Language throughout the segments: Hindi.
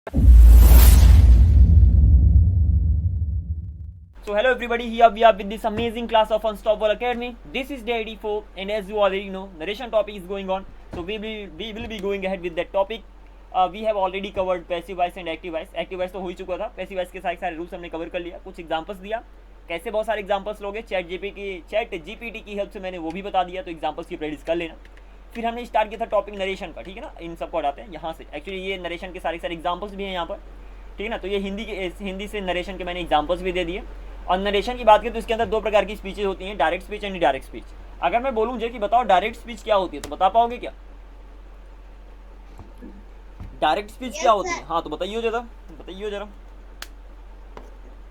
So hello everybody, here we are with this amazing class of Unstoppable Academy. This is day 84 and as you already know, narration topic is going on. So we will be going ahead with that topic. We have already covered passive voice and active voice. Active voice तो हो ही चुका था, passive voice के सारे रूल्स हमने कवर कर लिया, कुछ एग्जांपल्स दिया, कैसे बहुत सारे एग्जांपल्स लोगे, चैट जीपीटी की हेल्प से मैंने वो भी बता दिया, तो एग्जांपल्स की प्रैक्टिस कर लेना. फिर हमने स्टार्ट किया था टॉपिक नरेशन का, ठीक है ना. इन सबको हटाते हैं यहाँ से. एक्चुअली ये नरेशन के सारे एग्जांपल्स भी हैं यहाँ पर, ठीक है ना. तो ये हिंदी से नरेशन के मैंने एग्जांपल्स भी दे दिए. और नरेशन की बात करें तो इसके अंदर दो प्रकार की स्पीचेज होती हैं, direct speech and indirect speech. अगर मैं बोलूँ कि बताओ डायरेक्ट स्पीच क्या होती है, तो बता पाओगे क्या? डायरेक्ट स्पीच क्या होती है? हाँ तो बताइए जरा.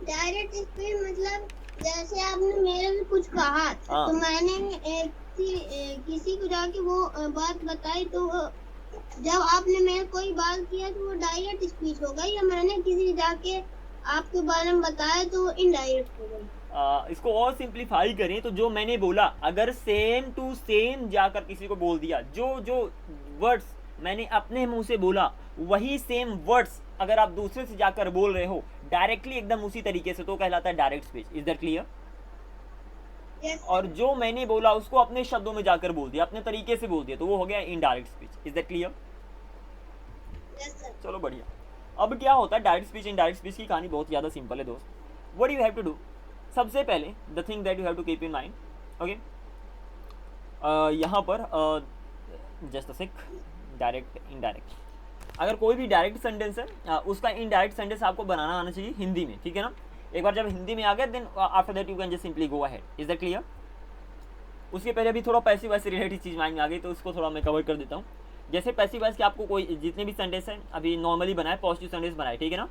डायरेक्ट स्पीच मतलब जैसे आपने मेरे से कुछ कहा तो मैंने किसी को जाके वो बात बताई, तो जब आपने मेरे कोई बात किया तो वो डायरेक्ट स्पीच हो गई, या मैंने किसी जाके आपके बारे में बताया तो वो इनडायरेक्ट हो गई. इसको और सिंप्लीफाई करें तो जो मैंने बोला, अगर सेम टू सेम जाकर किसी को बोल दिया, जो वर्ड्स मैंने अपने मुंह से बोला वही सेम वर्ड्स अगर आप दूसरे से जाकर बोल रहे हो डायरेक्टली एकदम उसी तरीके से, तो कहलाता है direct speech. Is that clear? और जो मैंने बोला उसको अपने शब्दों में जाकर बोल दिया, अपने तरीके से बोल दिया, तो वो हो गया indirect speech. Is that clear? चलो बढ़िया. अब क्या होता है डायरेक्ट स्पीच इनडायरेक्ट स्पीच की कहानी बहुत ज़्यादा सिंपल है दोस्त. What you have to do, सबसे पहले the thing that you have to keep in mind. Okay, यहाँ पर just a sec. Direct indirect, अगर कोई भी डायरेक्ट सेंटेंस है उसका इनडायरेक्ट सेंटेंस आपको बनाना आना चाहिए हिंदी में, ठीक है ना. एक बार जब हिंदी में आ गया then after that you can just simply go ahead. Is that clear? उसके पहले अभी थोड़ा पैसिव वॉइस से रिलेटेड चीज़ माइंड में आ गई, तो उसको थोड़ा मैं कवर कर देता हूँ. जैसे पैसिव वॉइस के आपको कोई जितने भी सेंटेंस हैं अभी नॉर्मली बनाए, पॉजिटिव सेंटेंस बनाए, ठीक है ना.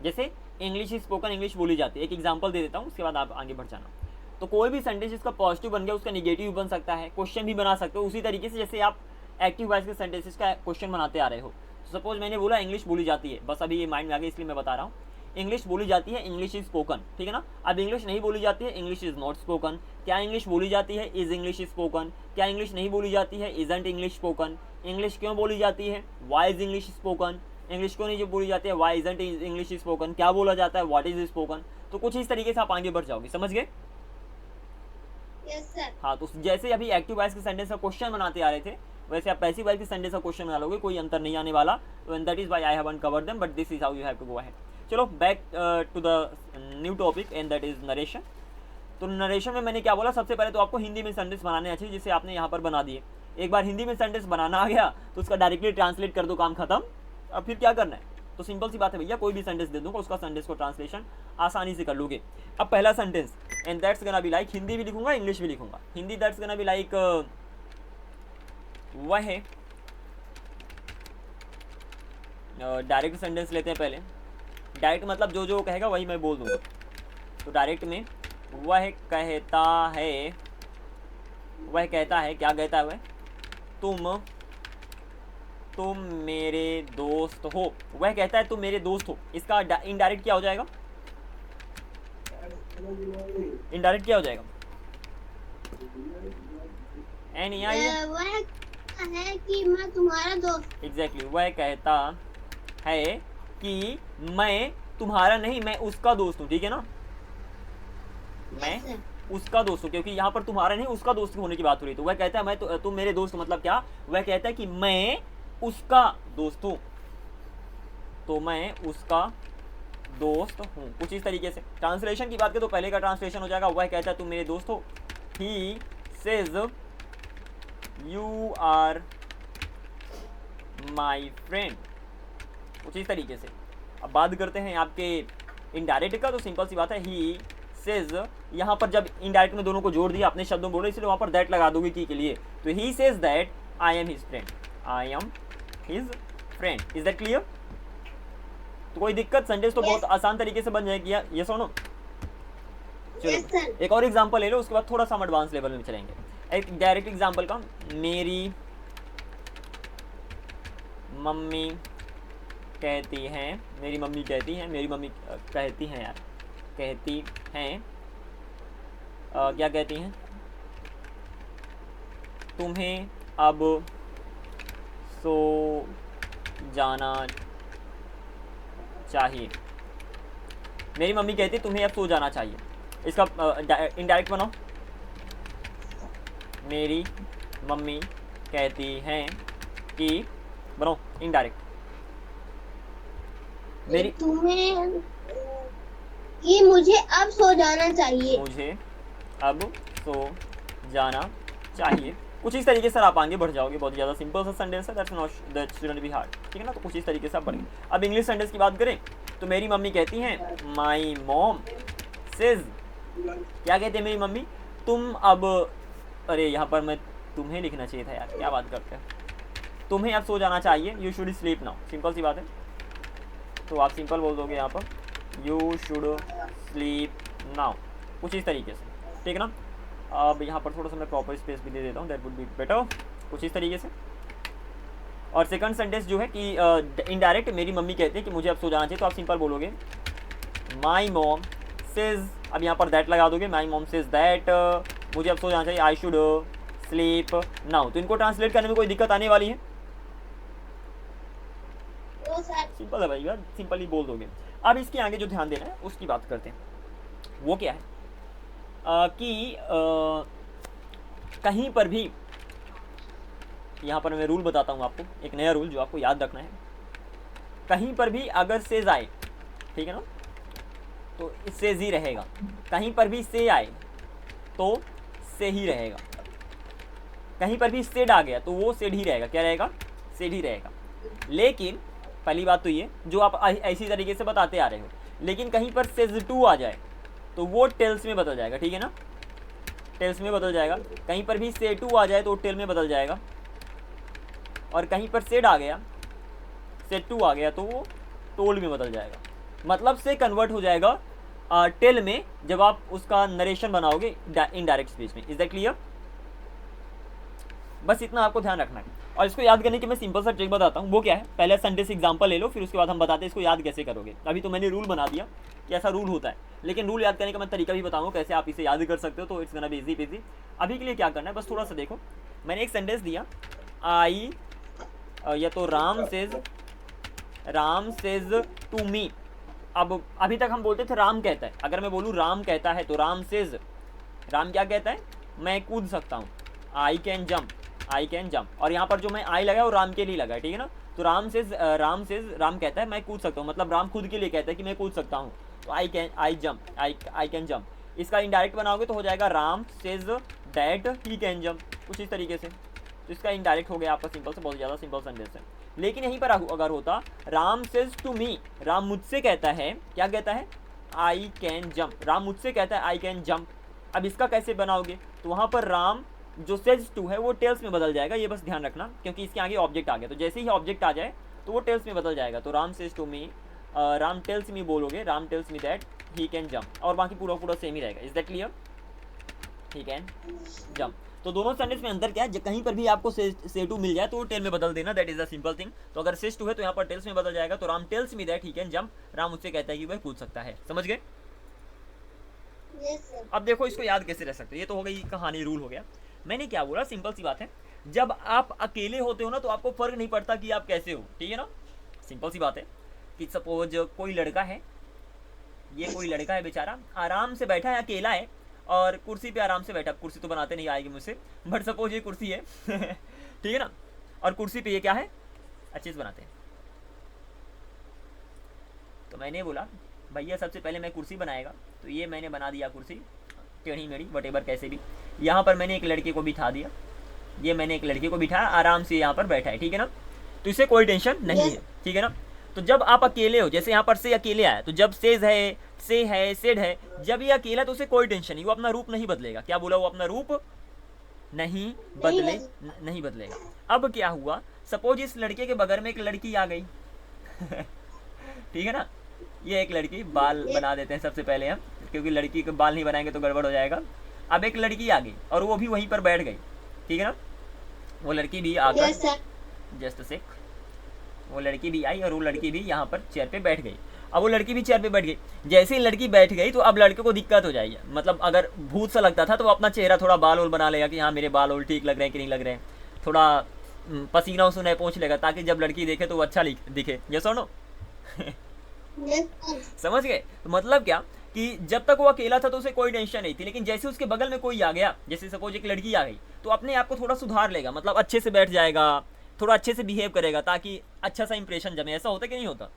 जैसे इंग्लिश स्पोकन इंग्लिश बोली जाती है, एक एग्जांपल दे देता हूँ, उसके बाद आप आगे बढ़ जाना. तो कोई भी सेंटेंस जिसका पॉजिटिव बन गया उसका निगेटिव बन सकता है, क्वेश्चन भी बना सकते हो. उसी तरीके से जैसे आप एक्टिव वॉइस के सेंटेंसेस का क्वेश्चन बनाते आ रहे हो. तो सपोज मैंने बोला इंग्लिश बोली जाती है, बस अभी ये माइंड में आ गया इसलिए मैं बता रहा हूँ. इंग्लिश बोली जाती है, इंग्लिश इज स्पोकन, ठीक है ना. अब इंग्लिश नहीं बोली जाती है, इंग्लिश इज नॉट स्पोकन. क्या इंग्लिश बोली जाती है? Is English spoken. क्या इंग्लिश नहीं बोली जाती है? Isn't English spoken. इंग्लिश क्यों बोली जाती है? Why is English spoken. English क्यों नहीं बोली जाती है? Why isn't English spoken. क्या बोला जाता है? What is spoken. तो कुछ इस तरीके से आप आगे बढ़ जाओगे, समझ गए? Yes sir. हाँ, तो जैसे अभी एक्टिव वॉइस के सेंटेंस का क्वेश्चन बनाते आ रहे थे, वैसे आप पैसिव वॉइस के सेंटेंस का क्वेश्चन बना लोगे, कोई अंतर नहीं आने वाला. And that is why I have uncovered them, but this is how you have to go ahead. चलो back to the new topic and that is narration. तो नरेशन में मैंने क्या बोला, सबसे पहले तो आपको हिंदी में सेंटेंस बनाने चाहिए, जिसे आपने यहाँ पर बना दिए. एक बार हिंदी में सेंटेंस बनाना आ गया तो उसका डायरेक्टली ट्रांसलेट कर दो, काम खत्म. अब फिर क्या करना है, तो सिंपल सी बात है भैया, कोई भी सेंटेंस दे दूंगा उसका सेंटेंस को ट्रांसलेशन आसानी से कर लोगे. अब पहला sentence, and that's gonna be like, Hindi भी लिखूंगा इंग्लिश भी लिखूंगा. Hindi that's gonna be like, वह डायरेक्ट सेंटेंस लेते हैं पहले. डायरेक्ट मतलब जो कहेगा वही मैं बोल दूंगा. तो डायरेक्ट में वह कहता है, क्या कहता है? वह तुम मेरे दोस्त हो. वह कहता है तुम मेरे दोस्त हो. इसका इनडायरेक्ट क्या हो जाएगा? इनडायरेक्ट क्या हो जाएगा? वह है कि मैं तुम्हारा दोस्त. एग्जैक्टली, वह कहता है कि मैं तुम्हारा नहीं, मैं उसका दोस्त हूँ, ठीक है ना. मैं उसका दोस्त हूँ, क्योंकि यहाँ पर तुम्हारा नहीं उसका दोस्त होने की बात हो रही. तो वह कहता है मैं तुम मेरे दोस्त, मतलब क्या? वह कहता है कि मैं उसका दोस्त हूँ, तो मैं उसका दोस्त हूँ. कुछ इस तरीके से. ट्रांसलेशन की बात करें तो पहले का ट्रांसलेशन हो जाएगा, वह कहता है तुम मेरे दोस्त हो. He says you are my friend. कुछ इस तरीके से. अब बात करते हैं आपके इनडायरेक्ट का, तो सिंपल सी बात है, ही सेज. यहाँ पर जब इनडायरेक्ट में दोनों को जोड़ दिया, अपने शब्दों बोले, इसलिए वहाँ पर दैट लगा दोगे की के लिए. तो he says that I am his friend. I am his friend. Is that clear? तो कोई दिक्कत, सेंटेंस तो बहुत आसान तरीके से बन जाएगी. यस और नो? चलो एक और एग्जांपल ले लो, उसके बाद थोड़ा सा हम एडवांस लेवल में चलेंगे. एक डायरेक्ट एग्जांपल का, मेरी मम्मी कहती हैं, मेरी मम्मी कहती हैं, मेरी मम्मी कहती हैं यार, कहती हैं, क्या कहती हैं? तुम्हें अब सो जाना चाहिए। मेरी मम्मी कहती तुम्हें अब सो जाना चाहिए। इसका इनडायरेक्ट बनाओ। मेरी मम्मी कहती हैं कि, बनाओ इनडायरेक्ट। मेरी तुम्हें कि मुझे अब सो जाना चाहिए। मुझे अब सो जाना चाहिए। कुछ इस तरीके से आप आगे बढ़ जाओगे। बहुत ज़्यादा सिंपल सा सेंटेंस है, that's not that shouldn't be hard, ठीक है ना। तो कुछ इस तरीके से आप बढ़ेंगे। अब इंग्लिश सेंटेंस की बात करें तो मेरी मम्मी कहती हैं, माई मॉम सेज, क्या कहते हैं मेरी मम्मी, तुम अब, अरे यहाँ पर मैं तुम्हें लिखना चाहिए था यार, क्या बात करते हैं। तुम्हें अब सो जाना चाहिए, you should sleep now, simple सी बात है। तो आप सिंपल बोल दोगे यहाँ पर, यू शुड स्लीप नाउ, कुछ इस तरीके से, ठीक है ना। अब यहाँ पर थोड़ा सा मैं प्रॉपर स्पेस भी दे देता हूँ, दैट वुड बी बेटर, कुछ इस तरीके से। और सेकंड सेंटेंस जो है कि इनडायरेक्ट मेरी मम्मी कहती है कि मुझे अब सो जाना चाहिए, तो आप सिंपल बोलोगे माई मॉम सेज, अब यहाँ पर दैट लगा दोगे, माई मॉम सेज दैट, मुझे अब सो जाना चाहिए, आई शुड स्लीप नाउ। तो इनको ट्रांसलेट करने में कोई दिक्कत आने वाली है? सिंपल है भाई यार, सिंपली बोल दोगे। अब इसके आगे जो ध्यान देना है उसकी बात करते हैं। वो क्या है कि कहीं पर भी, यहाँ पर मैं रूल बताता हूँ आपको, एक नया रूल जो आपको याद रखना है। कहीं पर भी अगर सेज आए, ठीक है ना, तो सेज ही रहेगा। कहीं पर भी से आए तो से ही रहेगा। कहीं पर भी सेड आ गया तो वो सेड ही रहेगा। क्या रहेगा? सेड ही रहेगा। लेकिन पहली बात तो ये जो आप ऐसी तरीके से बताते आ रहे हो, लेकिन कहीं पर सेज टू आ जाए तो वो टेल्स में बदल जाएगा, ठीक है ना, टेल्स में बदल जाएगा। कहीं पर भी से टू आ जाए तो टेल में बदल जाएगा। और कहीं पर सेड आ गया, सेड टू आ गया तो वो टोल्ड में बदल जाएगा। मतलब से कन्वर्ट हो जाएगा टेल में जब आप उसका नरेशन बनाओगे इनडायरेक्ट स्पीच में। Is that clear? बस इतना आपको ध्यान रखना है। और इसको याद करने की मैं सिंपल सा ट्रिक बताता हूँ। वो क्या है, पहले संडे से एग्जांपल ले लो, फिर उसके बाद हम बताते हैं इसको याद कैसे करोगे। अभी तो मैंने रूल बना दिया कि ऐसा रूल होता है, लेकिन रूल याद करने का मैं तरीका भी बताऊँगा कैसे आप इसे याद कर सकते हो। तो it's gonna be easy PG. अभी के लिए क्या करना है, बस थोड़ा सा देखो। मैंने एक सेंटेंस दिया, आई या तो राम सेज टू मी। अब अभी तक हम बोलते थे राम कहता है। अगर मैं बोलूँ राम कहता है तो राम सेज, राम क्या कहता है, मैं कूद सकता हूँ, I can jump, I can jump. और यहाँ पर जो मैं आई लगा वो राम के लिए लगा है, ठीक है ना। तो राम कहता है मैं कूद सकता हूँ, मतलब राम खुद के लिए कहता है कि मैं कूद सकता हूँ। तो आई कैन जंप। इसका इनडायरेक्ट बनाओगे तो हो जाएगा Ram says that he can jump, कुछ इस तरीके से। तो इसका इनडायरेक्ट हो गया आपका सिंपल से, बहुत ज़्यादा सिंपल सेंटेंस है। लेकिन यहीं पर अगर होता Ram says to me, Ram मुझसे कहता है, क्या कहता है, आई कैन जंप। राम मुझसे कहता है आई कैन जंप। अब इसका कैसे बनाओगे, तो वहाँ पर राम जो सेज टू है वो टेल्स में बदल जाएगा। ये बस ध्यान रखना, क्योंकि इसके आगे ऑब्जेक्ट आ गया। तो जैसे ही ऑब्जेक्ट आ जाए तो वो टेल्स में बदल जाएगा। तो Ram says to me, Ram tells me बोलोगे, Ram tells me that he can jump, और बाकी पूरा सेम ही रहेगा। Is that clear? He can jump. तो दोनों सेंटेंस में अंतर क्या है, कहीं पर भी आपको से टू मिल जाए तो वो टेल में बदल देना, that is the simple thing. तो अगर सेज टू है तो यहाँ पर टेल्स में बदल जाएगा। तो Ram tells me that he can jump, Ram मुझसे कहता है कि वह कूद सकता है। समझ गए? अब देखो इसको याद कैसे रह सकते हो। ये तो हो गई कहानी, रूल हो गया। मैंने क्या बोला, सिंपल सी बात है, जब आप अकेले होते हो ना तो आपको फर्क नहीं पड़ता कि आप कैसे हो, ठीक है ना। सिंपल सी बात है कि सपोज कोई लड़का है, ये कोई लड़का है बेचारा, आराम से बैठा है, अकेला है और कुर्सी पे आराम से बैठा। कुर्सी तो बनाते नहीं आएगी मुझसे, बट सपोज ये कुर्सी है ठीक है ना, और कुर्सी पे ये क्या है, अच्छे से बनाते हैं। तो मैंने बोला भैया सबसे पहले मैं कुर्सी बनाएगा, तो ये मैंने बना दिया कुर्सी, टेढ़ी मेढ़ी वटेवर कैसे भी। यहाँ पर मैंने एक लड़के को बिठा दिया, ये मैंने एक लड़के को बिठाया, आराम से यहाँ पर बैठा है, ठीक है ना। तो इससे कोई टेंशन नहीं है, ठीक है ना। तो जब आप अकेले हो, जैसे यहाँ पर से अकेले आया, तो जब सेज है, से है, सेड है, जब ये अकेला तो उसे कोई टेंशन नहीं, वो अपना रूप नहीं बदलेगा। क्या बोला, वो अपना रूप नहीं बदलेगा। अब क्या हुआ, सपोज इस लड़के के बगल में एक लड़की आ गई ठीक है ना। ये एक लड़की, बाल बना देते हैं सबसे पहले हम, क्योंकि लड़की के बाल नहीं बनाएंगे तो गड़बड़ हो जाएगा। अब एक लड़की आ गई और वो भी वहीं पर बैठ गई, ठीक है ना। वो लड़की भी आकर, जस्ट सेक, वो लड़की भी आई और वो लड़की भी यहाँ पर चेयर पे बैठ गई। अब वो लड़की भी चेयर पे बैठ गई। जैसे ही लड़की बैठ गई तो अब लड़के को दिक्कत हो जाएगी। मतलब अगर भूत सा लगता था तो वो अपना चेहरा थोड़ा बाल वोल बना लेगा कि हाँ मेरे बाल वोल ठीक लग रहे हैं कि नहीं लग रहे हैं, थोड़ा पसीना उसने पहुँच लेगा ताकि जब लड़की देखे तो वो अच्छा दिखे। ये सुनो Yes, sir. समझ गए? तो मतलब क्या कि जब तक वो अकेला था तो उसे कोई टेंशन नहीं थी, लेकिन जैसे उसके बगल में कोई आ गया, जैसे सपोज एक लड़की आ गई, तो अपने आप को थोड़ा सुधार लेगा, मतलब अच्छे से बैठ जाएगा, थोड़ा अच्छे से बिहेव करेगा ताकि अच्छा सा इंप्रेशन जमे। ऐसा होता कि नहीं होता?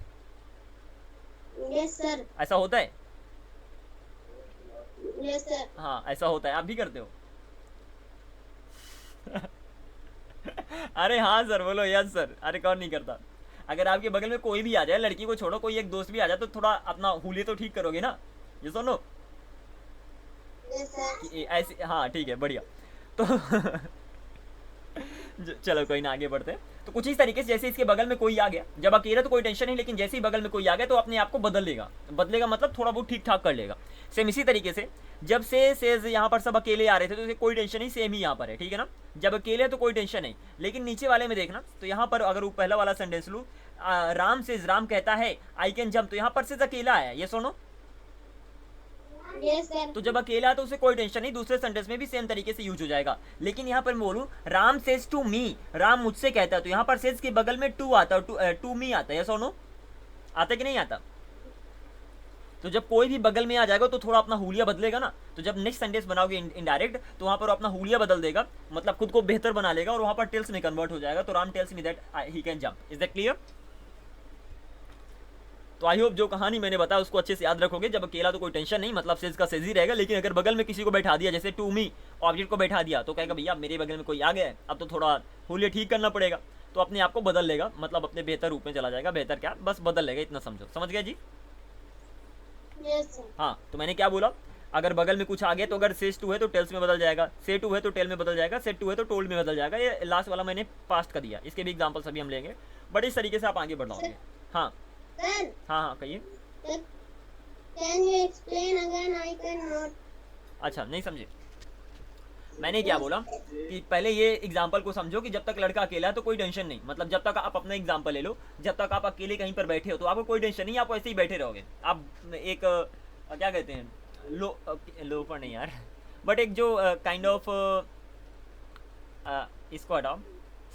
Yes, sir. ऐसा होता है? Yes, sir. हाँ, ऐसा होता है। आप भी करते हो? अरे हाँ सर बोलो, यस सर। अरे कौन नहीं करता? अगर आपके बगल में कोई भी आ जाए, लड़की को छोड़ो, कोई एक दोस्त भी आ जाए, तो थोड़ा अपना हुलिये तो ठीक करोगे ना? ये सुनो Yes, sir. कि ऐसे, हाँ ठीक है, बढ़िया। तो चलो कोई ना, आगे बढ़ते हैं। तो कुछ इस तरीके से जैसे इसके बगल में कोई आ गया, जब अकेला तो कोई टेंशन नहीं, लेकिन जैसे ही बगल में कोई आ गया तो अपने आप को बदल लेगा। बदलेगा मतलब थोड़ा बहुत ठीक ठाक कर लेगा। सेम इसी तरीके से जब सेज यहाँ पर सब अकेले आ रहे थे तो कोई टेंशन नहीं, सेम ही यहाँ पर है, ठीक है ना? जब अकेले है तो कोई टेंशन नहीं, लेकिन नीचे वाले में देखना, तो यहाँ पर अगर वो पहला वाला सेंटेंस लूँ, राम सेज, राम कहता है आई कैन जंप, तो यहाँ पर सेज अकेला है, ये सुनो। Yes, sir. तो जब अकेला है तो उसे कोई टेंशन नहीं, दूसरे सेंटेंस में भी सेम तरीके से यूज हो जाएगा। लेकिन यहाँ पर मैं बोलूँ Ram says to me, Ram मुझसे कहता है, तो यहाँ पर सेज के बगल में टू आता है, टू मी आता है, सुनो। आता कि नहीं आता? तो जब कोई भी बगल में आ जाएगा तो थोड़ा अपना हुलिया बदलेगा ना, तो जब नेक्स्ट सेंटेंस बनाओगे इनडायरेक्ट, तो वहाँ पर अपना हुलिया बदल देगा, मतलब खुद को बेहतर बना लेगा, और वहाँ पर टेल्स में कन्वर्ट हो जाएगा। तो Ram tells me that he can jump. Is that clear? तो आई होप जो कहानी मैंने बताया उसको अच्छे से याद रखोगे। जब अकेला तो कोई टेंशन नहीं, मतलब सेज का सेज ही रहेगा, लेकिन अगर बगल में किसी को बैठा दिया, जैसे टू मी ऑब्जेक्ट को बैठा दिया, तो कहेगा भैया मेरे बगल में कोई आ गया है, अब तो थोड़ा हुलिया ठीक करना पड़ेगा, तो अपने आप को बदल लेगा, मतलब अपने बेहतर रूप में चला जाएगा। बेहतर क्या, बस बदल लेगा, इतना समझो। समझ गया जी? Yes, sir. हाँ, तो मैंने क्या बोला, अगर बगल में कुछ आ गया तो अगर सेज टू है तो टेल्स में बदल जाएगा, से टू है तो टेल में बदल जाएगा, सेट टू है तो टोल्ड में बदल जाएगा। ये लास्ट वाला मैंने पास्ट कर दिया, इसके भी एग्जाम्पल सभी हम लेंगे, बट इस तरीके से आप आगे बढ़ाओगे। हाँ Sir, हाँ हाँ कहिए। can you explain again? I cannot. अच्छा, नहीं समझे? मैंने क्या बोला कि पहले ये एग्जाम्पल को समझो कि जब तक लड़का अकेला है तो कोई टेंशन नहीं, मतलब जब तक आप अपना एग्जाम्पल ले लो, जब तक आप अकेले कहीं पर बैठे हो तो आपको कोई टेंशन नहीं, आप ऐसे ही बैठे रहोगे। आप एक क्या कहते हैं, लो पर नहीं यार, बट एक जो काइंड ऑफ इसको हटाओ,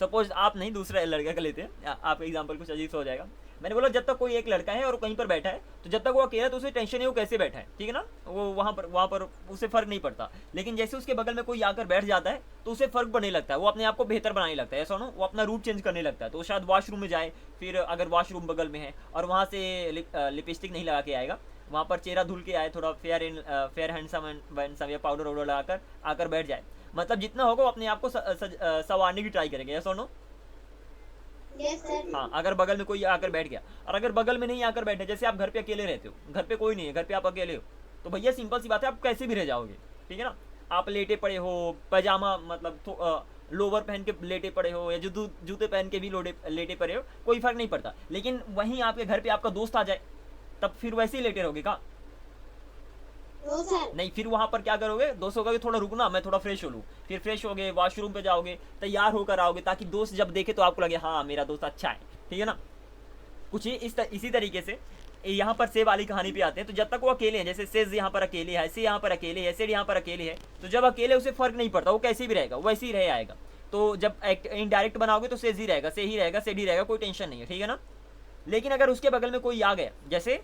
सपोज आप नहीं, दूसरा लड़का का लेते हैं, आपका एग्जाम्पल कुछ अजीब सा हो जाएगा। मैंने बोला जब तक कोई एक लड़का है और कहीं पर बैठा है, तो जब तक वो अकेला है तो उसे टेंशन नहीं वो कैसे बैठा है, ठीक है ना? वो वहाँ पर उसे फर्क नहीं पड़ता। लेकिन जैसे उसके बगल में कोई आकर बैठ जाता है तो उसे फर्क पड़ने लगता है, वो अपने आप को बेहतर बनाने लगता है, ऐसा ना, वो अपना रूट चेंज करने लगता है। तो शायद वॉशरूम में जाए, फिर अगर वॉशरूम बगल में है और वहाँ से लिपस्टिक नहीं लगा के आएगा, वहाँ पर चेहरा धुल के आए, थोड़ा फेयर हैंडसम या पाउडर वाउडर लगाकर आकर बैठ जाए, मतलब जितना होगा वो अपने आप को संवारने की ट्राई करेंगे, ऐसा ना। Yes, sir. हाँ, अगर बगल में कोई आकर बैठ गया, और अगर बगल में नहीं आकर बैठे, जैसे आप घर पे अकेले रहते हो, घर पे कोई नहीं है, घर पे आप अकेले हो, तो भैया सिंपल सी बात है, आप कैसे भी रह जाओगे, ठीक है ना? आप लेटे पड़े हो, पैजामा मतलब लोवर पहन के लेटे पड़े हो, या जूते पहन के भी लेटे पड़े हो, कोई फर्क नहीं पड़ता। लेकिन वहीं आपके घर पे आपका दोस्त आ जाए, तब फिर वैसे ही लेटे रहोगे का? No, sir. नहीं, फिर वहां पर क्या करोगे, दोस्त होगा कि थोड़ा रुकना, मैं थोड़ा फ्रेश हो लूँ, फिर फ्रेश हो गए, वॉशरूम पे जाओगे, तैयार होकर आओगे, ताकि दोस्त जब देखे तो आपको लगे हाँ मेरा दोस्त अच्छा है, ठीक है ना? कुछ ही इसी तरीके से यहाँ पर से वाली कहानी पे आते हैं। तो जब तक वो अकेले हैं, जैसे सेज यहाँ पर अकेले है, से यहाँ पर अकेले है, सेड यहाँ पर अकेले है, तो जब अकेले उसे फर्क नहीं पड़ता, वो कैसे भी रहेगा, वैसे ही रह आएगा। तो जब इनडायरेक्ट बनाओगे तो सेज ही रहेगा, से ही रहेगा, सेड ही रहेगा, कोई टेंशन नहीं है, ठीक है ना? लेकिन अगर उसके बगल में कोई आ गया, जैसे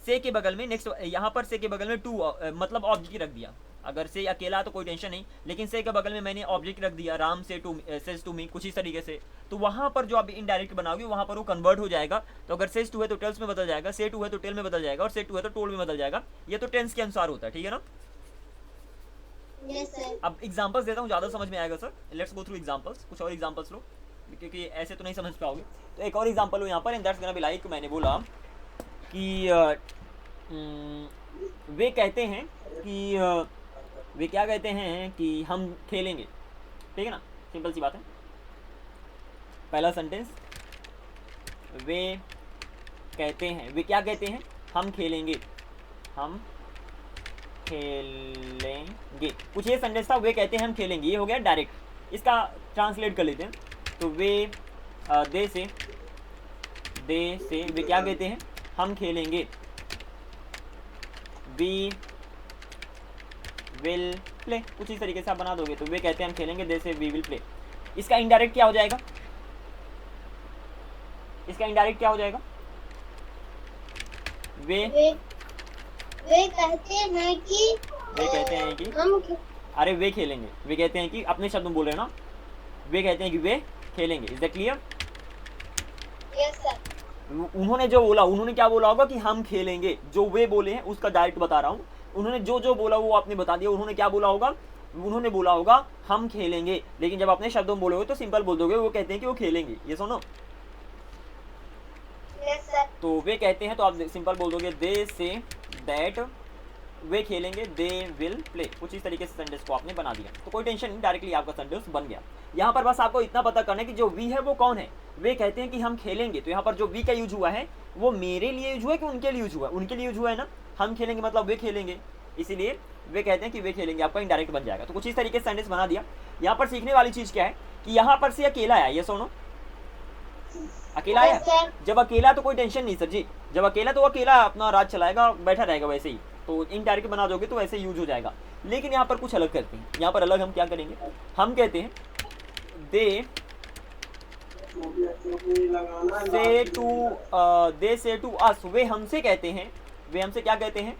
से के बगल में नेक्स्ट, यहाँ पर से के बगल में टू मतलब ऑब्जेक्ट रख दिया, अगर से अकेला तो कोई टेंशन नहीं, लेकिन से के बगल में मैंने ऑब्जेक्ट रख दिया, राम से टू सेज टू मी, कुछ इस तरीके से, तो वहाँ पर जो आप इनडायरेक्ट बनाओगे वहाँ पर वो कन्वर्ट हो जाएगा। तो अगर सेज टू है तो टेल्स में बदल जाएगा, से टू है तो टेल में बदल जाएगा, और से टू है तो टोल में बदल जाएगा। ये तो टेंस के अनुसार होता है, ठीक है ना? Yes, sir. अब एग्जाम्पल्स देता हूँ, ज़्यादा समझ में आएगा sir. Let's go through examples, कुछ और एग्जाम्पल्स लो, क्योंकि ऐसे तो नहीं समझ पाओगे। तो एक और एग्जाम्पल हो यहाँ पर, and that's gonna be like, मैंने बोला कि वे कहते हैं कि वे क्या कहते हैं कि हम खेलेंगे, ठीक है ना? सिंपल सी बात है। पहला सेंटेंस, वे कहते हैं, वे क्या कहते हैं, हम खेलेंगे, हम खेलेंगे, कुछ ये सेंटेंस था, वे कहते हैं हम खेलेंगे, ये हो गया डायरेक्ट। इसका ट्रांसलेट कर लेते हैं। तो वे दे से वे क्या कहते हैं, हम खेलेंगे, वी विल प्ले, कुछ इस तरीके से आप बना दोगे। तो वे कहते हैं हम खेलेंगे, दे से वी विल प्ले। इसका इनडायरेक्ट क्या हो जाएगा, इसका इनडायरेक्ट क्या हो जाएगा, वे कहते हैं कि वे कहते हैं कि हम अरे वे खेलेंगे, वे कहते हैं कि अपने शब्द में बोल रहे हैं ना, वे कहते हैं कि वे खेलेंगे। Is that clear? Yes sir. उन्होंने जो बोला, उन्होंने क्या बोला होगा कि हम खेलेंगे, जो वे बोले हैं उसका डायरेक्ट बता रहा हूँ। उन्होंने जो जो बोला वो आपने बता दिया। उन्होंने क्या बोला होगा? उन्होंने बोला होगा हम खेलेंगे, लेकिन जब अपने शब्दों में बोलोगे तो सिंपल बोल दोगे वो कहते हैं कि वो खेलेंगे। ये सुनो, यस सर। तो वे कहते हैं तो आप सिंपल बोल दोगे दे से दैट, वे खेलेंगे, दे विल प्ले। कुछ इस तरीके से सेंटेंस को आपने बना दिया, तो कोई टेंशन नहीं, डायरेक्टली आपका सेंटेंस बन गया। यहाँ पर बस आपको इतना पता करना है कि जो वी है वो कौन है। वे कहते हैं कि हम खेलेंगे, तो यहाँ पर जो वी का यूज हुआ है वो मेरे लिए यूज हुआ है कि उनके लिए यूज हुआ है? उनके लिए यूज हुआ है ना, हम खेलेंगे मतलब वे खेलेंगे, इसीलिए वे कहते हैं कि वे खेलेंगे, आपका इनडायरेक्ट बन जाएगा। तो कुछ इस तरीके से सेंटेंस बना दिया। यहाँ पर सीखने वाली चीज़ क्या है कि यहाँ पर से अकेला है, ये सुनो, अकेला है। जब अकेला तो कोई टेंशन नहीं सर जी, जब अकेला तो अकेला अपना राज चलाएगा, बैठा रहेगा वैसे ही, तो इनडायरेक्ट बना दोगे तो वैसे यूज हो जाएगा। लेकिन यहाँ पर कुछ अलग करते हैं। यहाँ पर अलग हम क्या करेंगे, हम कहते हैं दे से टू अस, वे हमसे कहते हैं, वे हमसे क्या कहते हैं,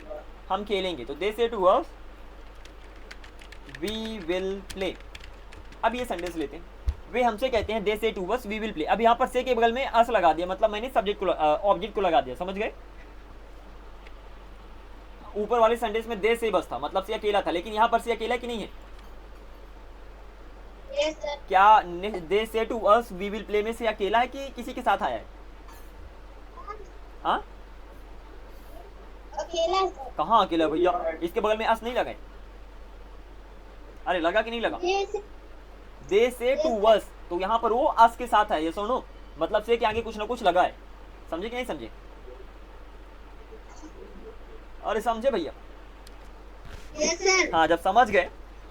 हम खेलेंगे, तो they say to us we will play. अब ये सेंटेंस लेते हैं, वे हमसे कहते हैं they say to us we will play. अब यहाँ पर से के बगल में अस लगा दिया, मतलब मैंने सब्जेक्ट को ऑब्जेक्ट को लगा दिया, समझ गए? ऊपर वाले सेंटेंस में दे से बस था, मतलब से अकेला था, लेकिन यहाँ पर से अकेला कि नहीं है? Yes sir. क्या they say to us we will play में से अकेला है कि किसी के साथ आया है? हाँ, अकेला सर। कहाँ अकेला भैया, इसके बगल में अस नहीं लगा है? अरे लगा कि नहीं लगा? दे से टू अस, तो यहाँ पर वो अस के साथ है, ये सुनो, मतलब से के आगे कुछ ना कुछ लगा है। समझे कि नहीं समझे? अरे समझे भैया? Yes sir. हाँ, जब समझ गए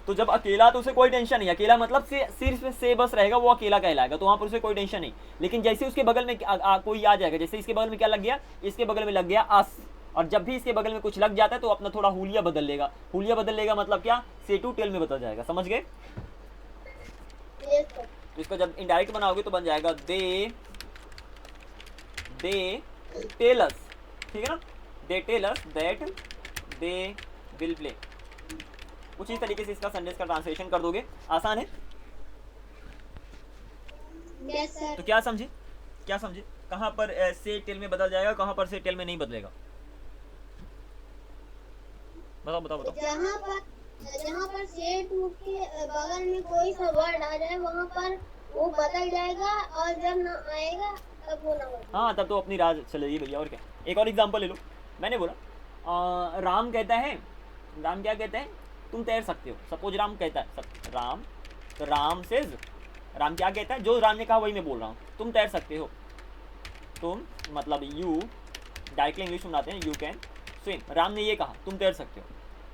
तो जब अकेला तो उसे कोई टेंशन नहीं, अकेला मतलब से सिर्फ से बस रहेगा, वो अकेला कहलाएगा, तो वहाँ पर उसे कोई टेंशन नहीं। लेकिन जैसे उसके बगल में कोई आ जाएगा, जैसे इसके बगल में क्या लग गया, इसके बगल में लग गया अस, और जब भी इसके बगल में कुछ लग जाता है तो अपना थोड़ा हुलिया बदल लेगा। हुलिया बदल लेगा मतलब क्या, से टू टेल में बदल जाएगा, समझ गए? Yes sir. तो इसका जब इनडायरेक्ट बनाओगे तो बन जाएगा दे टेल अस, ठीक है ना, they tell us that they will play. कुछ इस तरीके से इसका सेंटेंस का ट्रांसलेशन कर दोगे, आसान है। Yes sir. तो क्या समझे, क्या समझे, कहाँ पर से टेल में बदल जाएगा, कहाँ पर से टेल में नहीं बदलेगा? बताओ बताओ बताओ। जहाँ पर से टू के बगल में कोई सा वर्ड आ जाए वहाँ पर वो बदल जाएगा, और जब ना आएगा तब वो ना होगा। हाँ, तब तो अपनी राज चलेगी भैया, और क्या। एक और एग्जांपल ले लो, मैंने बोला राम कहता है, राम क्या कहता है, तुम तैर सकते हो। सपोज राम कहता है, राम, तो राम सेज, राम क्या कहता है, जो राम ने कहा वही मैं बोल रहा हूँ, तुम तैर सकते हो। तुम मतलब यू, डायरेक्टली इंग्लिश में बनाते हैं, यू कैन स्विम। राम ने ये कहा तुम तैर सकते हो,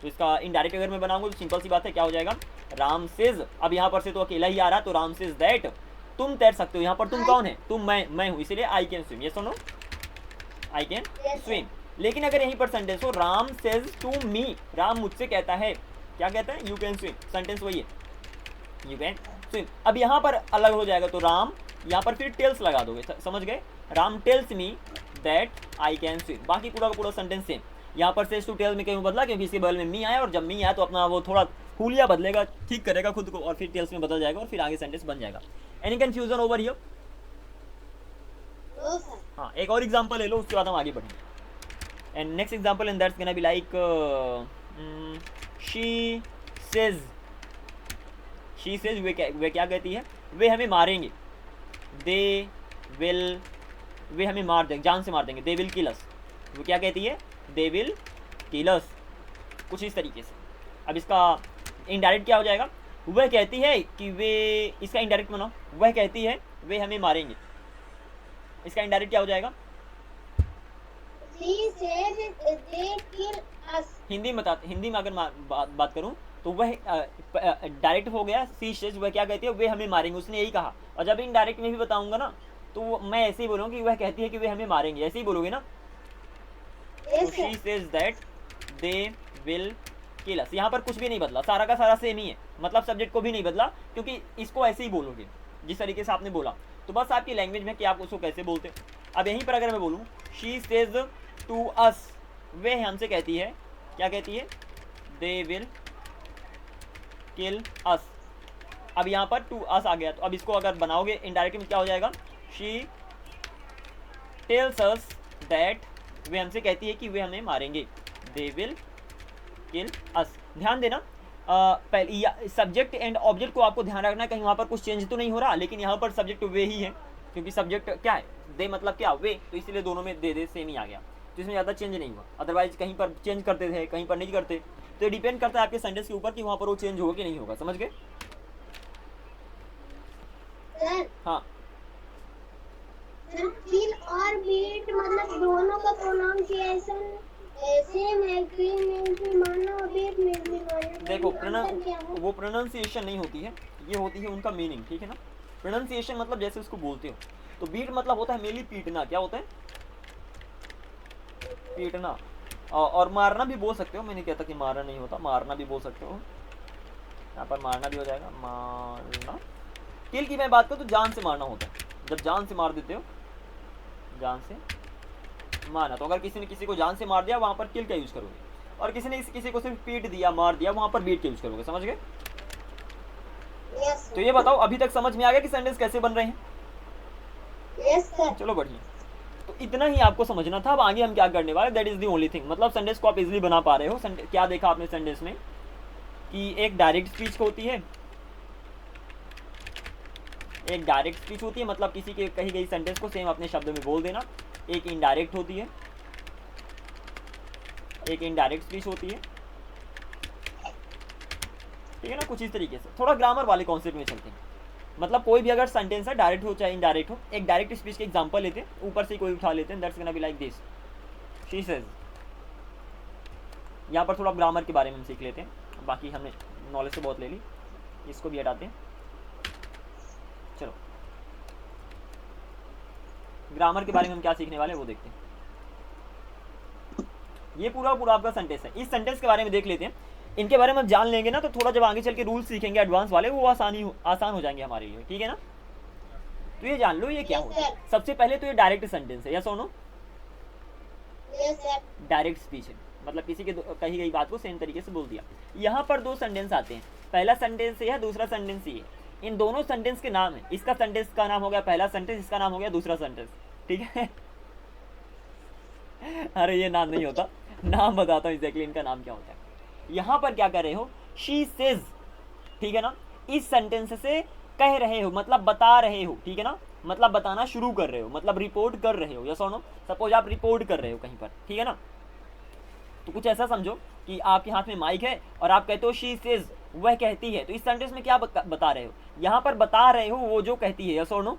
तो इसका इनडायरेक्ट अगर मैं बनाऊंगा तो सिंपल सी बात है, क्या हो जाएगा, राम सेज। अब यहाँ पर से तो अकेला ही आ रहा, तो राम सेज दैट तुम तैर सकते हो। यहाँ पर तुम कौन है, तुम, मैं हूँ, इसीलिए आई कैन स्विम। ये सुनो, आई कैन स्विम। लेकिन अगर यहीं पर सेंटेंस हो, Ram says to me, Ram मुझसे कहता है, क्या कहता है, यू कैन स्विम। सेंटेंस वही है, यू कैन स्विम। अब यहाँ पर अलग हो जाएगा, तो राम, यहाँ पर फिर टेल्स लगा दोगे, समझ गए, Ram tells me that I can swim. बाकी पूरा का पूरा सेंटेंस सेम। यहाँ पर सेज टू टेल्स में क्यों बदला, क्योंकि इसके बगल में मी आया, और जब मी आया तो अपना वो थोड़ा हुलिया बदलेगा, ठीक करेगा खुद को, और फिर टेल्स में बदल जाएगा, और फिर आगे सेंटेंस बन जाएगा। Any confusion over here? No sir. हाँ, एक और एग्जांपल ले लो, उसके बाद हम आगे बढ़ेंगे। And next example and that's gonna be like she says, वे क्या कहती है, वे हमें मारेंगे, दे विल, वे हमें मार देंगे, जान से मार देंगे, दे विल किल अस। वो क्या कहती है, दे विल किल अस। कुछ इस तरीके से। अब इसका इनडायरेक्ट क्या हो जाएगा, वह कहती है कि वे, इसका इनडायरेक्ट बनाओ, वह कहती है वे हमें मारेंगे, इसका इनडायरेक्ट क्या हो जाएगा, He said they kill us. Hindi में अगर बात करूं तो वह डायरेक्ट हो गया, सी सेज, वह क्या कहती है, वे हमें मारेंगे, उसने यही कहा। और जब इनडायरेक्ट में भी बताऊंगा ना, तो मैं ऐसे ही बोलूँगा कि वह कहती है कि वे हमें मारेंगे, ऐसे ही बोलोगे ना। Yes, she says that they will kill us. यहाँ पर कुछ भी नहीं बदला, सारा का सारा सेम ही है, मतलब सब्जेक्ट को भी नहीं बदला, क्योंकि इसको ऐसे ही बोलोगे जिस तरीके से आपने बोला। तो बस आपकी लैंग्वेज में कि आप उसको कैसे बोलते। अब यहीं पर अगर मैं बोलूँ शी सेज टू अस, वे हमसे कहती है, क्या कहती है, दे विल किल अस। अब यहाँ पर टू अस आ गया, तो अब इसको अगर बनाओगे इनडायरेक्टली क्या हो जाएगा, शी टेल्स अस दैट, वे हमसे कहती है कि वे हमें मारेंगे, दे विल किल अस। ध्यान देना पहले सब्जेक्ट एंड ऑब्जेक्ट को आपको ध्यान रखना है, कहीं वहाँ पर कुछ चेंज तो नहीं हो रहा, लेकिन यहाँ पर सब्जेक्ट वे ही है, क्योंकि सब्जेक्ट क्या है, दे मतलब क्या, वे, तो इसलिए दोनों में दे सेम ही आ गया, तो इसमें ज़्यादा चेंज नहीं हुआ। अदरवाइज कहीं पर चेंज करते थे, कहीं पर नहीं करते, तो ये डिपेंड करता है आपके सेंटेंस के ऊपर कि वहाँ पर वो चेंज होगा कि नहीं होगा। समझ गए? हाँ सर किल और बीट मतलब दोनों का प्रोनाउंसिएशन सेम है, किल मींस भी मारना और बीट मींस भी मारना। देखो वो प्रोनाउंसिएशन नहीं होती है, ये होती है उनका मीनिंग, ठीक है ना। प्रोनाउंसिएशन मतलब जैसे उसको बोलते हो, तो बीट मतलब होता है मेनली पीटना, क्या होता है, पीटना। और मारना भी बोल सकते हो, मैं नहीं कहता कि मारना नहीं होता, मारना भी बोल सकते हो, यहाँ पर मारना भी हो जाएगा, मारना। किल की मैं बात करूँ तो जान से मारना होता है, जब जान से मार देते हो, जान से मारना। तो अगर किसी ने किसी को जान से मार दिया, वहाँ पर किल का यूज़ करोगे, और किसी ने किसी को सिर्फ पीट दिया, मार दिया, वहाँ पर बीट का यूज़ करोगे। समझ गए? यस तो ये बताओ अभी तक समझ में आ गया कि सेंटेंस कैसे बन रहे हैं? Yes sir. चलो बढ़िया, तो इतना ही आपको समझना था। अब आगे हम क्या करने वाले, that is the only thing. मतलब सेंटेंस को आप इजीली बना पा रहे हो। क्या देखा आपने सेंटेंस में कि एक डायरेक्ट स्पीच होती है, एक डायरेक्ट स्पीच होती है, मतलब किसी के कही गई सेंटेंस को सेम अपने शब्दों में बोल देना। एक इनडायरेक्ट होती है, एक इनडायरेक्ट स्पीच होती है, ठीक है ना। कुछ इस तरीके से थोड़ा ग्रामर वाले कॉन्सेप्ट में चलते हैं। मतलब कोई भी अगर सेंटेंस है, डायरेक्ट हो चाहे इनडायरेक्ट हो, एक डायरेक्ट स्पीच के एग्जांपल लेते हैं, ऊपर से कोई उठा लेते हैं, that's gonna be like this, she says. यहाँ पर थोड़ा ग्रामर के बारे में हम सीख लेते हैं, बाकी हमने नॉलेज तो बहुत ले ली, इसको भी हटाते हैं। चलो ग्रामर के बारे में हम क्या सीखने वाले हैं वो देखते हैं। ये पूरा पूरा आपका सेंटेंस है, इस सेंटेंस के बारे में देख लेते हैं। इनके बारे में हम जान लेंगे ना, तो थोड़ा जब आगे चल के रूल्स सीखेंगे एडवांस वाले, वो आसान हो जाएंगे हमारे लिए, ठीक है ना। तो ये जान लो ये क्या होता है। सबसे पहले तो ये डायरेक्ट सेंटेंस है, या सुनो, डायरेक्ट स्पीच है, मतलब किसी के कही गई बात को सेम तरीके से बोल दिया। यहाँ पर दो सेंटेंस आते हैं, पहला सेंटेंस ये है, दूसरा सेंटेंस ये है। इन दोनों सेंटेंस के नाम है, इसका सेंटेंस का नाम हो गया पहला सेंटेंस, इसका नाम हो गया दूसरा सेंटेंस, ठीक है। अरे ये नाम नहीं होता, नाम बताता हूँ एग्जैक्टली इनका नाम क्या होता है। यहाँ पर क्या कर रहे हो, शी सेज, ठीक है ना। इस सेंटेंस से कह रहे हो मतलब बता रहे हो, ठीक है ना, मतलब बताना शुरू कर रहे हो, मतलब रिपोर्ट कर रहे हो, या सुनो, सपोज आप रिपोर्ट कर रहे हो कहीं पर, ठीक है ना। तो कुछ ऐसा समझो कि आपके हाथ में माइक है और आप कहते हो शी सेज, वह कहती है, तो इस सेंटेंस में क्या बता रहे हो, यहाँ पर बता रहे हो वो जो कहती है, या सुनो,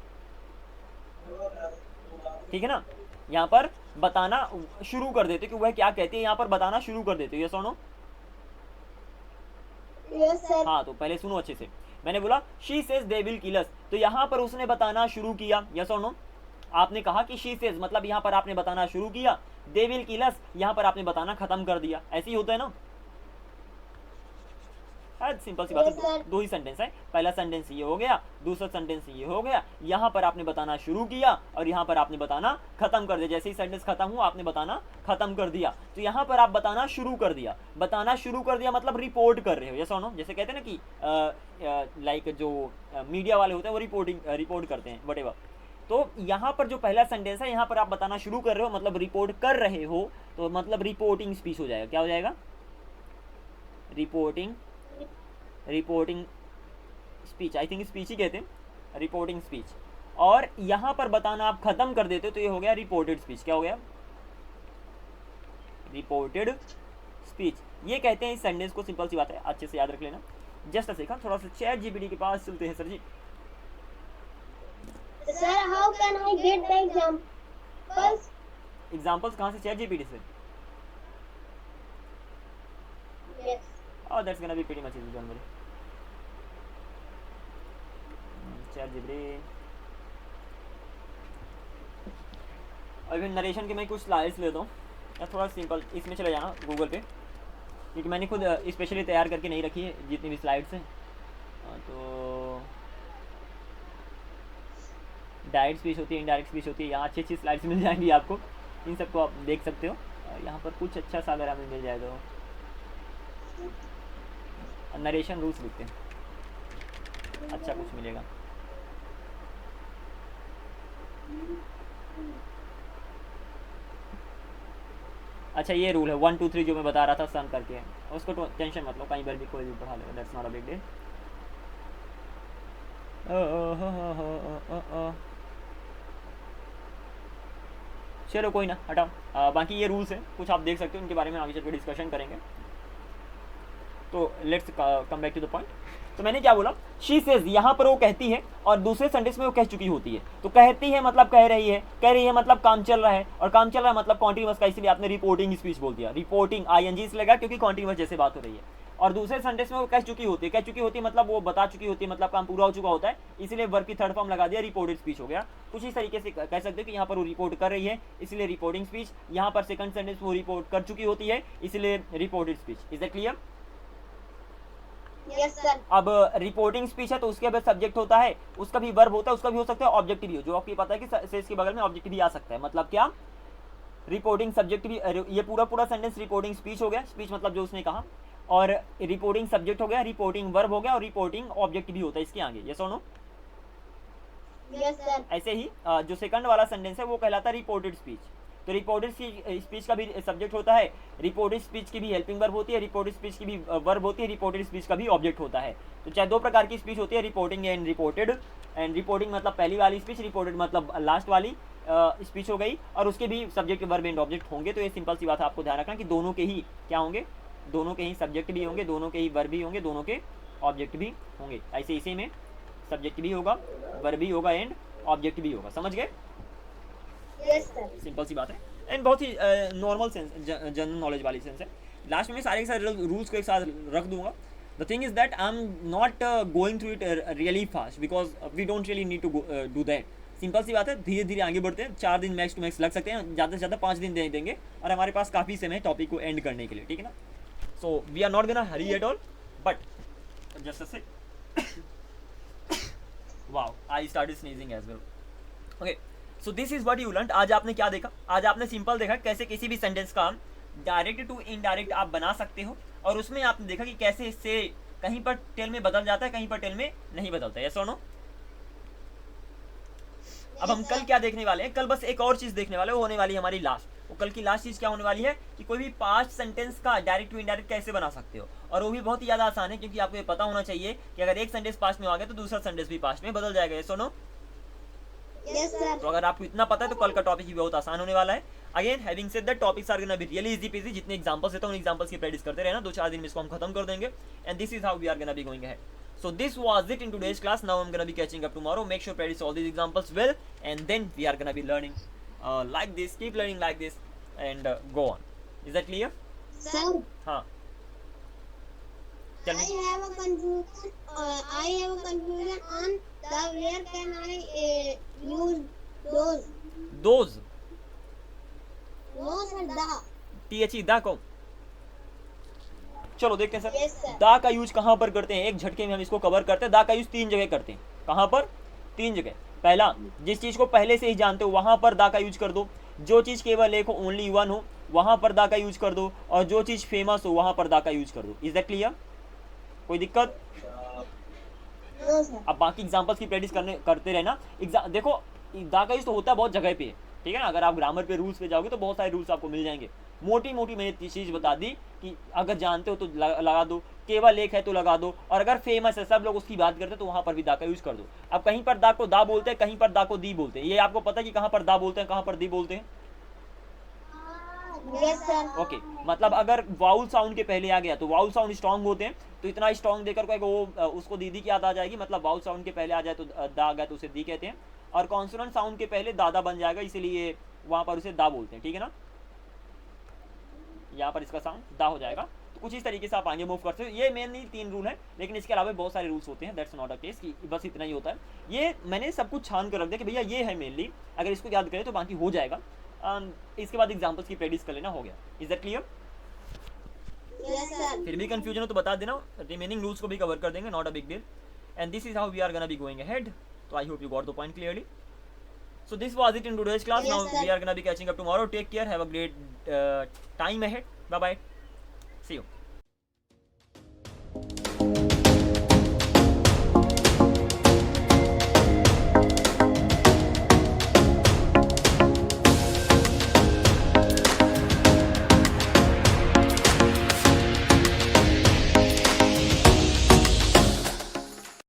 ठीक है ना। यहाँ पर बताना शुरू कर देते कि वह क्या कहती है, यहाँ पर बताना शुरू कर देते, या सुनो। Yes sir. हाँ तो पहले सुनो अच्छे से, मैंने बोला she says they will kill us, तो यहाँ पर उसने बताना शुरू किया, यस और नो। आपने कहा कि शी सेज, मतलब यहाँ पर आपने बताना शुरू किया, दे विल किल अस, यहाँ पर आपने बताना खत्म कर दिया, ऐसे ही होता है ना। सिंपल सी बात है, दो ही सेंटेंस है, पहला सेंटेंस ये हो गया, दूसरा सेंटेंस ये हो गया। यहाँ पर आपने बताना शुरू किया और यहाँ पर आपने बताना खत्म कर दिया, जैसे ही सेंटेंस खत्म हुआ आपने बताना खत्म कर दिया, तो यहाँ पर आप बताना शुरू कर दिया। बताना शुरू कर दिया मतलब रिपोर्ट कर रहे हो, जैसा नो, जैसे कहते हैं ना कि लाइक जो मीडिया वाले होते हैं वो रिपोर्ट करते हैं व्हाटएवर। तो यहाँ पर जो पहला सेंटेंस है, यहाँ पर आप बताना शुरू कर रहे हो मतलब रिपोर्ट कर रहे हो, तो मतलब रिपोर्टिंग स्पीच हो जाएगा। क्या हो जाएगा, reporting speech, I think speech ही कहते हैं, रिपोर्टिंग स्पीच। और यहाँ पर बताना आप खत्म कर देते हो तो ये हो गया रिपोर्टेड स्पीच। क्या हो गया, रिपोर्टेड स्पीच। ये कहते हैं इस सेंटेंस को, सिंपल सी बात है, अच्छे से याद रख लेना। जस्ट सीखा, थोड़ा सा चैट जीपीटी के पास चलते हैं। Sir ji sir how can I get the examples? Examples कहाँ से, चैट जीपीटी से। Yes. Oh, that's gonna be pretty much easy, don't worry. Chat GPT. अभी नरेशन के मैं कुछ स्लाइड्स लेता हूँ, या थोड़ा सिंपल इसमें चले जाना गूगल पे, क्योंकि मैंने खुद स्पेशली तैयार करके नहीं रखी है जितनी भी स्लाइड्स हैं। तो डायरेक्ट स्पीच होती है, इनडायरेक्ट स्पीच होती है, यहाँ अच्छी अच्छी स्लाइड्स मिल जाएंगी आपको। इन सबको आप देख सकते हो। यहाँ पर कुछ अच्छा सा अगर हमें मिल जाए तो नरेशन रूल्स लिखते हैं, अच्छा कुछ मिलेगा। अच्छा ये रूल है 1 2 3 जो मैं बता रहा था सन करके, उसको तो टेंशन मत लो, कहीं पर भी कोई भी पढ़ा लेगा, that's not a big deal. चलो कोई ना, हटाओ। बाकी ये रूल्स हैं, कुछ आप देख सकते हो, उनके बारे में आगे चल के डिस्कशन करेंगे। तो let's come back to the point. तो मैंने क्या बोला, शी सेज, यहाँ पर वो कहती है और दूसरे सेंटेंस में वो कह चुकी होती है। तो कहती है मतलब कह रही है मतलब काम चल रहा है, और काम चल रहा है मतलब कॉन्टिन्यूअस का, इसलिए आपने रिपोर्टिंग स्पीच बोल दिया। रिपोर्टिंग आईएनजी इसलिए लगा क्योंकि कॉन्टिन्यूअस जैसे बात हो रही है। और दूसरे सेंटेंस में वो कह चुकी होती है मतलब वो बता चुकी होती है, मतलब काम पूरा हो चुका होता है, इसलिए वर्ब की थर्ड फॉर्म लगा दिया, रिपोर्टेड स्पीच हो गया। कुछ इस तरीके से कह सकते हो कि यहाँ पर वो रिपोर्ट कर रही है इसलिए रिपोर्टिंग स्पीच, यहाँ पर सेकंड सेंटेंस वो रिपोर्ट कर चुकी होती है इसलिए reported speech. Is that clear? Yes sir. अब रिपोर्टिंग स्पीच है तो उसके बाद सब्जेक्ट होता है, उसका भी वर्ब होता है, उसका भी हो सकता है ऑब्जेक्ट भी हो, जो आपको पता है कि सेस के बगल में ऑब्जेक्ट भी आ सकता है। मतलब क्या, रिपोर्टिंग सब्जेक्ट भी, ये पूरा सेंटेंस रिपोर्टिंग स्पीच हो गया, स्पीच मतलब जो उसने कहा, और रिपोर्टिंग सब्जेक्ट हो गया, रिपोर्टिंग वर्ब हो गया, और रिपोर्टिंग ऑब्जेक्ट भी होता है इसके आगे। यस और नो? Yes sir. ऐसे ही जो सेकंड वाला सेंटेंस है वो कहलाता है रिपोर्टेड स्पीच। तो रिपोर्टेड स्पीच का भी सब्जेक्ट होता है, रिपोर्टेड स्पीच की भी हेल्पिंग वर्ब होती है, रिपोर्टेड स्पीच की भी वर्ब होती है, रिपोर्टेड स्पीच का भी ऑब्जेक्ट होता है। तो चाहे दो प्रकार की स्पीच होती है, reporting and reported. And reporting मतलब पहली वाली स्पीच, रिपोर्टेड मतलब लास्ट वाली स्पीच हो गई, और उसके भी सब्जेक्ट वर्ब एंड ऑब्जेक्ट होंगे। तो ये सिंपल सी बात है, आपको ध्यान रखना कि दोनों के ही क्या होंगे, दोनों के ही सब्जेक्ट भी होंगे, दोनों के ही वर्ब भी होंगे, दोनों के ऑब्जेक्ट भी होंगे। ऐसे इसी में सब्जेक्ट भी होगा, वर्ब भी होगा एंड ऑब्जेक्ट भी होगा। समझ गए? Yes sir. सिंपल सी बात है एंड बहुत ही नॉर्मल सेंस, जनरल नॉलेज वाली सेंस है। लास्ट में सारे के सारे रूल्स को एक साथ रख दूंगा। The thing is that I am not going through it really fast because we don't really need to do that. Simple सी बात है, धीरे धीरे आगे बढ़ते हैं। 4 दिन मैक्स टू मैक्स लग सकते हैं, ज़्यादा से ज़्यादा 5 दिन दे देंगे, और हमारे पास काफ़ी समय है टॉपिक को एंड करने के लिए, ठीक है ना? So we are not gonna hurry at all, but just say wow I started sneezing as well. Okay, so this is what you learn. आज आपने क्या देखा? आज आपने सिंपल देखा कैसे किसी भी सेंटेंस का डायरेक्ट टू इनडायरेक्ट आप बना सकते हो, और उसमें आपने देखा कि कैसे इससे कहीं पर टेल में बदल जाता है, कहीं पर टेल में नहीं बदलता है। यस और नो? अब हम कल क्या देखने वाले हैं? कल बस एक और चीज देखने वाले, वो होने वाली है हमारी लास्ट। वो कल की लास्ट चीज क्या होने वाली है कि कोई भी पास्ट सेंटेंस का डायरेक्ट टू इनडायरेक्ट कैसे बना सकते हो, और वो भी बहुत ही ज्यादा आसान है, क्योंकि आपको ये पता होना चाहिए कि अगर एक सेंटेंस पास्ट में आ गया तो दूसरा सेंटेंस भी पास्ट में बदल जाएगा। यस और नो? Yes sir. तो अगर आपको इतना पता है तो कल का टॉपिक भी बहुत आसान होने वाला है। Again having said that, topics are gonna be really easy peasy. जितने एग्जांपल्स देता हूं उन एग्जांपल्स की प्रैक्टिस करते रहना, 2-4 दिन में इसको हम खत्म कर देंगे। And this is how we are gonna be going ahead. So this was it in today's class. Now I'm gonna be catching up tomorrow. Make sure practice all these examples well, and then we are gonna be learning like this. Keep learning like this, and go on. Is that clear? Sir, हाँ. Tell me. I have a confusion. I have a confusion on the where can I use those? Those. No sir, the. THE दा को. चलो देखते हैं सर। Yes sir. दा का यूज कहाँ पर करते हैं? एक झटके में हम इसको कवर करते हैं। दा का यूज 3 जगह करते हैं। कहाँ पर? 3 जगह। पहला, जिस चीज को पहले से ही जानते हो वहां पर दा का यूज कर दो। जो चीज केवल एक हो, ओनली वन हो, वहां पर दा का यूज कर दो। और जो चीज फेमस हो वहां पर दा का यूज कर दो। Is that clear? कोई दिक्कत? No sir. अब बाकी एग्जांपल्स की प्रैक्टिस करते रहना। देखो दा का यूज तो होता है बहुत जगह पे, ठीक है ना? अगर आप ग्रामर पे रूल्स पे जाओगे तो बहुत सारे रूल्स आपको मिल जाएंगे। मोटी मोटी मैंने चीज बता दी कि अगर जानते हो तो लगा दो, केवल एक है तो लगा दो, और अगर फेमस है, सब लोग उसकी बात करते हैं, तो वहां पर भी दा का यूज कर दो। अब कहीं पर दा को दा बोलते हैं, कहीं पर दा को दी बोलते हैं। ये आपको पता है कि कहाँ पर दा बोलते हैं, कहाँ पर दी बोलते हैं? Yes sir. ओके, मतलब अगर वाउल साउंड के पहले आ गया तो वाउल साउंड स्ट्रांग होते हैं, तो इतना स्ट्रांग देकर कोई वो उसको दीदी की याद आ जाएगी। मतलब वाउल साउंड के पहले आ जाए तो दा आ गया तो उसे दी कहते हैं, और कॉन्सोनेंट साउंड के पहले दादा बन जाएगा, इसीलिए वहां पर उसे दा बोलते हैं, ठीक है ना? यहाँ पर इसका साउंड दा हो जाएगा। तो कुछ इस तरीके से आप आगे मूव करते हो। ये मेनली 3 रूल है, लेकिन इसके अलावा बहुत सारे रूल्स होते हैं। दैट्स नॉट अ केस कि बस इतना ही होता है। ये मैंने सब कुछ छान कर रख दिया कि भैया ये है मेनली, अगर इसको याद करें तो बाकी हो जाएगा। इसके बाद एग्जाम्पल्स की प्रैक्टिस कर लेना, हो गया। Is that clear? Yes sir. फिर भी कंफ्यूजन हो तो बता देना, रिमेनिंग रूल्स को भी कवर कर देंगे, not a big deal. And this is how we are gonna be going ahead. तो I hope you got the point clearly. So this was it in today's class. Yes, Now sir. we are gonna be catching up tomorrow. Take care. Have a great time ahead. Bye bye. See you.